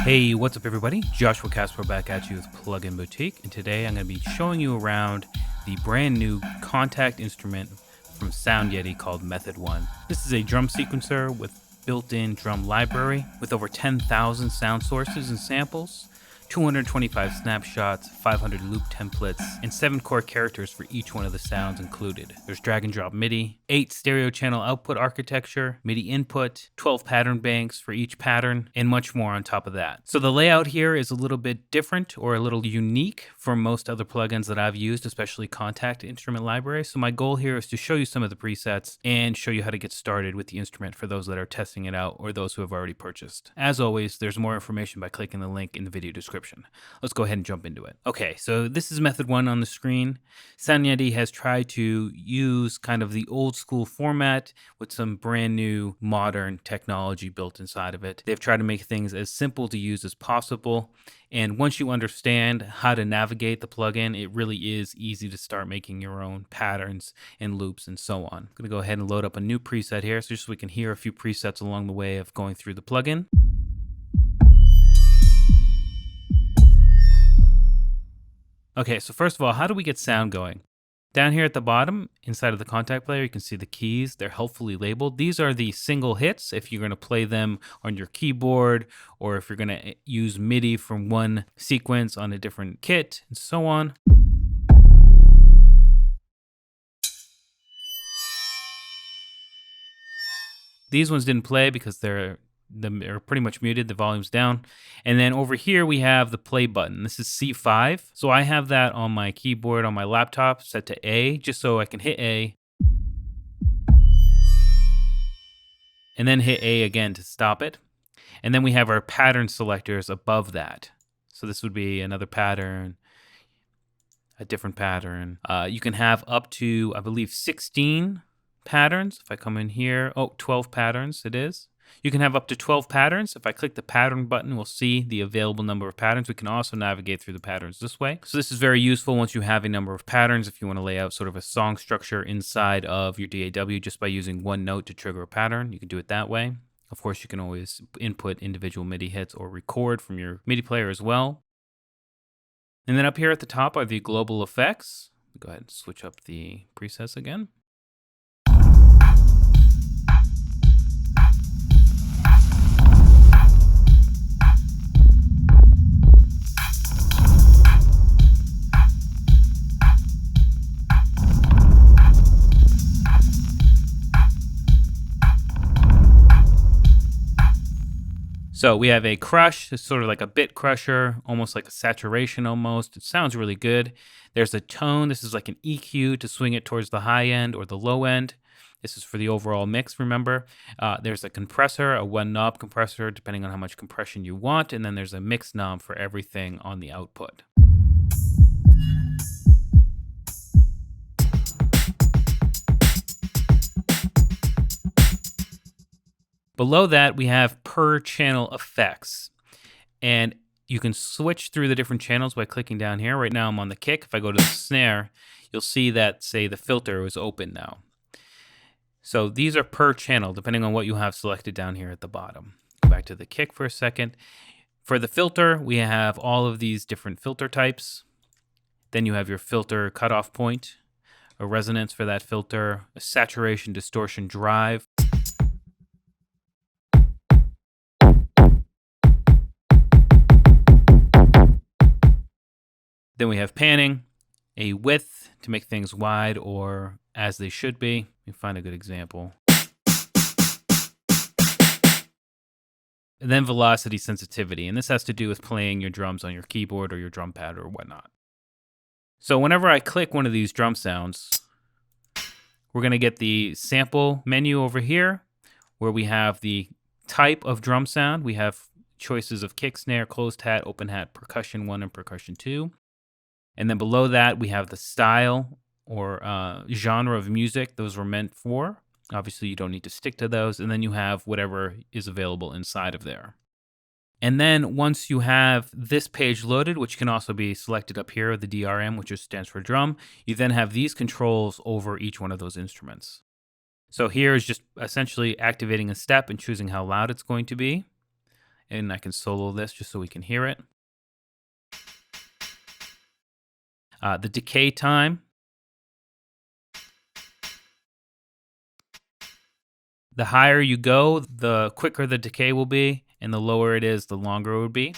Hey, what's up everybody? Joshua Casper back at you with Plugin Boutique, and today I'm going to be showing you around the brand new Kontakt instrument from Sound Yeti called Method 1. This is a drum sequencer with built-in drum library with over 10,000 sound sources and samples, 225 snapshots, 500 loop templates, and 7 core characters for each one of the sounds included. There's drag and drop MIDI, 8 stereo channel output architecture, MIDI input, 12 pattern banks for each pattern, and much more on top of that. So the layout here is a little bit different or a little unique from most other plugins that I've used, especially Kontakt Instrument Library. So my goal here is to show you some of the presets and show you how to get started with the instrument for those that are testing it out or those who have already purchased. As always, there's more information by clicking the link in the video description. Let's go ahead and jump into it. Okay, so this is Method 1 on the screen. Sound Yeti has tried to use kind of the old school format with some brand new modern technology built inside of it. They've tried to make things as simple to use as possible. And once you understand how to navigate the plugin, it really is easy to start making your own patterns and loops and so on. I'm gonna go ahead and load up a new preset here so just so we can hear a few presets along the way of going through the plugin. Okay, so first of all, how do we get sound going? Down here at the bottom, inside of the Kontakt player, you can see the keys. They're helpfully labeled. These are the single hits if you're going to play them on your keyboard or if you're going to use MIDI from one sequence on a different kit and so on. These ones didn't play because they're pretty much muted, the volume's down. And then over here we have the play button. This is C5. So I have that on my keyboard on my laptop set to A, just so I can hit A. And then hit A again to stop it. And then we have our pattern selectors above that. So this would be another pattern, a different pattern. You can have up to, I believe, 16 patterns. If I come in here, 12 patterns it is. You can have up to 12 patterns. If I click the pattern button, we'll see the available number of patterns. We can also navigate through the patterns this way. So this is very useful once you have a number of patterns. If you want to lay out sort of a song structure inside of your DAW just by using one note to trigger a pattern, you can do it that way. Of course, you can always input individual MIDI hits or record from your MIDI player as well. And then up here at the top are the global effects. Go ahead and switch up the presets again. So we have a crush, it's sort of like a bit crusher, almost like a saturation almost. It sounds really good. There's a tone, this is like an EQ to swing it towards the high end or the low end. This is for the overall mix, remember. There's a compressor, a one knob compressor, depending on how much compression you want. And then there's a mix knob for everything on the output. Below that, we have per channel effects. And you can switch through the different channels by clicking down here. Right now I'm on the kick. If I go to the snare, you'll see that, say, the filter is open now. So these are per channel, depending on what you have selected down here at the bottom. Go back to the kick for a second. For the filter, we have all of these different filter types. Then you have your filter cutoff point, a resonance for that filter, a saturation distortion drive. Then we have panning, a width to make things wide or as they should be. Let me find a good example. And then velocity sensitivity, and this has to do with playing your drums on your keyboard or your drum pad or whatnot. So whenever I click one of these drum sounds, we're going to get the sample menu over here where we have the type of drum sound. We have choices of kick, snare, closed hat, open hat, percussion 1 and percussion 2. And then below that, we have the style or genre of music those were meant for. Obviously, you don't need to stick to those. And then you have whatever is available inside of there. And then once you have this page loaded, which can also be selected up here, the DRM, which just stands for drum, you then have these controls over each one of those instruments. So here is just essentially activating a step and choosing how loud it's going to be. and I can solo this just so we can hear it. The decay time. The higher you go, the quicker the decay will be, and the lower it is, the longer it would be.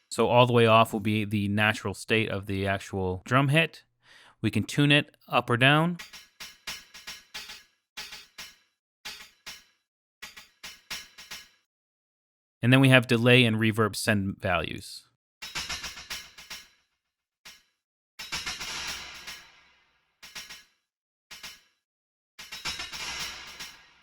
So all the way off will be the natural state of the actual drum hit. We can tune it up or down. And then we have delay and reverb send values.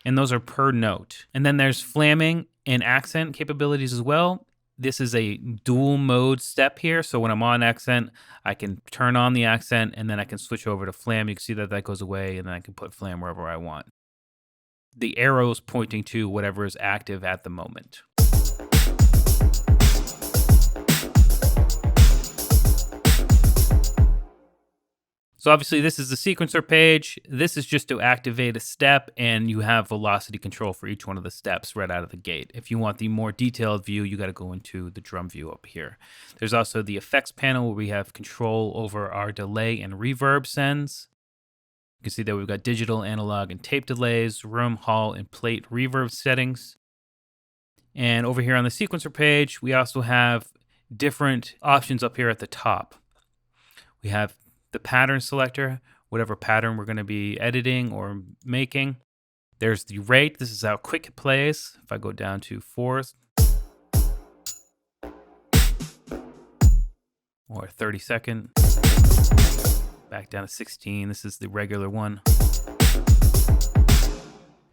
And those are per note. And then there's flamming and accent capabilities as well. This is a dual mode step here. So when I'm on accent, I can turn on the accent and then I can switch over to flam. You can see that that goes away and then I can put flam wherever I want. The arrows pointing to whatever is active at the moment. So obviously this is the sequencer page. This is just to activate a step, and you have velocity control for each one of the steps right out of the gate. If you want the more detailed view, you got to go into the drum view up here. There's also the effects panel where we have control over our delay and reverb sends. You can see that we've got digital, analog, and tape delays, room, hall, and plate reverb settings. And over here on the sequencer page, we also have different options up here at the top. We have the pattern selector, whatever pattern we're going to be editing or making. There's the rate. This is how quick it plays. If I go down to 4th or 32nd, back down to 16. This is the regular one.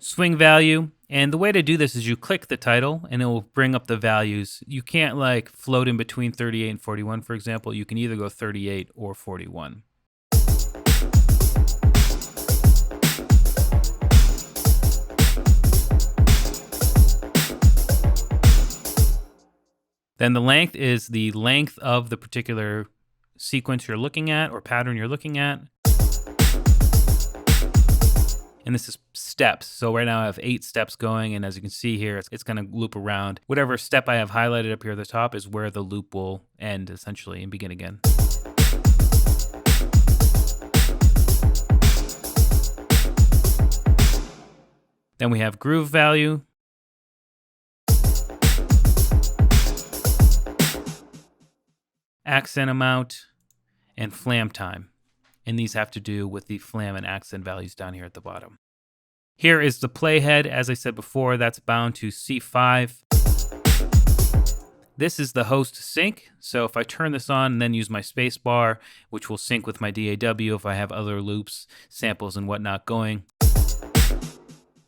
Swing value. And the way to do this is you click the title and it will bring up the values. You can't like float in between 38 and 41, for example. You can either go 38 or 41. Then the length is the length of the particular sequence you're looking at or pattern you're looking at. And this is steps. So right now I have 8 steps going, and as you can see here, it's going to loop around. Whatever step I have highlighted up here at the top is where the loop will end essentially and begin again. Then we have groove value. Accent amount, and flam time. And these have to do with the flam and accent values down here at the bottom. Here is the playhead. As I said before, that's bound to C5. This is the host sync. So if I turn this on and then use my space bar, which will sync with my DAW if I have other loops, samples, and whatnot going.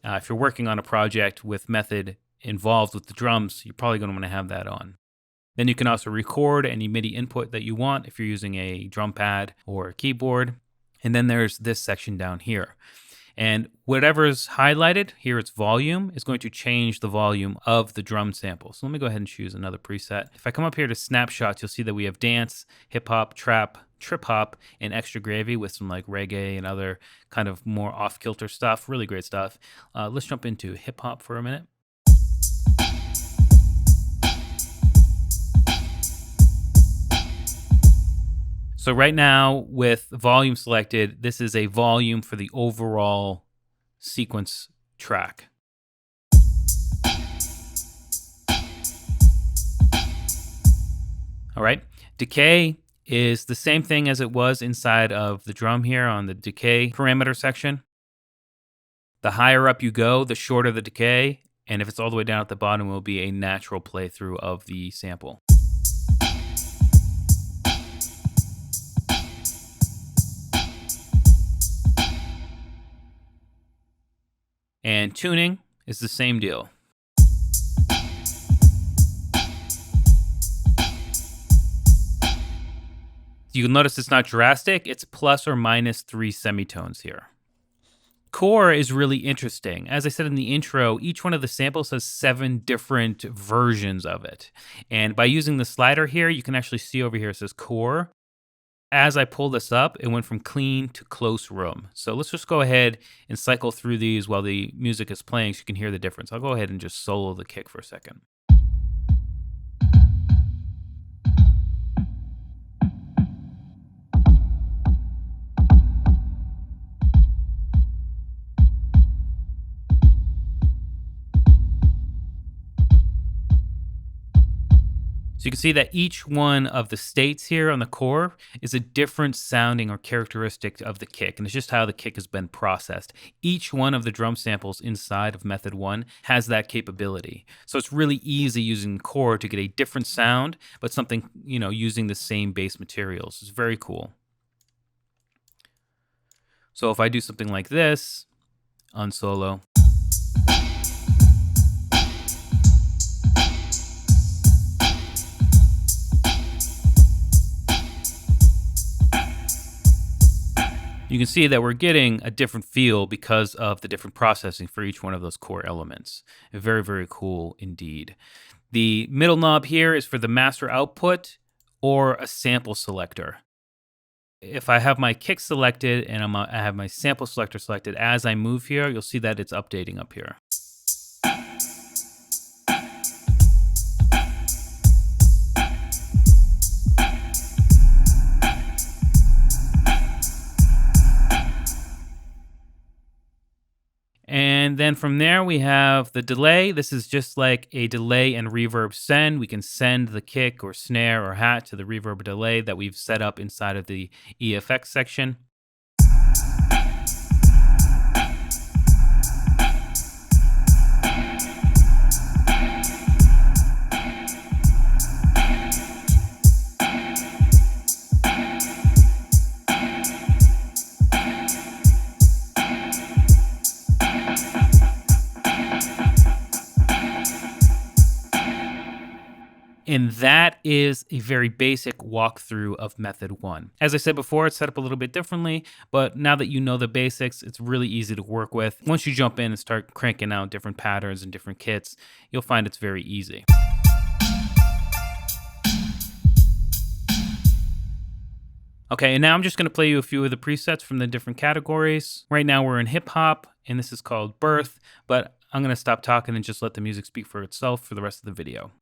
If you're working on a project with method involved with the drums, you're probably going to want to have that on. Then you can also record any MIDI input that you want if you're using a drum pad or a keyboard. And then there's this section down here. And whatever's highlighted, here it's volume, is going to change the volume of the drum sample. So let me go ahead and choose another preset. If I come up here to snapshots, you'll see that we have dance, hip hop, trap, trip hop, and extra gravy with some like reggae and other kind of more off-kilter stuff. Really great stuff. Let's jump into hip hop for a minute. So right now with volume selected, this is a volume for the overall sequence track. All right, decay is the same thing as it was inside of the drum here on the decay parameter section. The higher up you go, the shorter the decay, and if it's all the way down at the bottom, it will be a natural playthrough of the sample. And tuning is the same deal. You can notice it's not drastic. It's plus or minus 3 semitones here. Core is really interesting. As I said in the intro, each one of the samples has 7 different versions of it. And by using the slider here, you can actually see over here it says core. As I pull this up, it went from clean to close room. So let's just go ahead and cycle through these while the music is playing so you can hear the difference. I'll go ahead and just solo the kick for a second. So you can see that each one of the states here on the core is a different sounding or characteristic of the kick, and it's just how the kick has been processed. Each one of the drum samples inside of Method 1 has that capability. So it's really easy using the core to get a different sound, but something, using the same base materials. It's very cool. So if I do something like this on solo, you can see that we're getting a different feel because of the different processing for each one of those core elements. Very, very cool indeed. The middle knob here is for the master output or a sample selector. If I have my kick selected and I have my sample selector selected, as I move here, you'll see that it's updating up here. And then from there, we have the delay. This is just like a delay and reverb send. We can send the kick or snare or hat to the reverb delay that we've set up inside of the EFX section. And that is a very basic walkthrough of Method 1. As I said before, it's set up a little bit differently, but now that you know the basics, it's really easy to work with. Once you jump in and start cranking out different patterns and different kits, you'll find it's very easy. Okay, and now I'm just going to play you a few of the presets from the different categories. Right now we're in hip hop, and this is called Birth, but I'm going to stop talking and just let the music speak for itself for the rest of the video.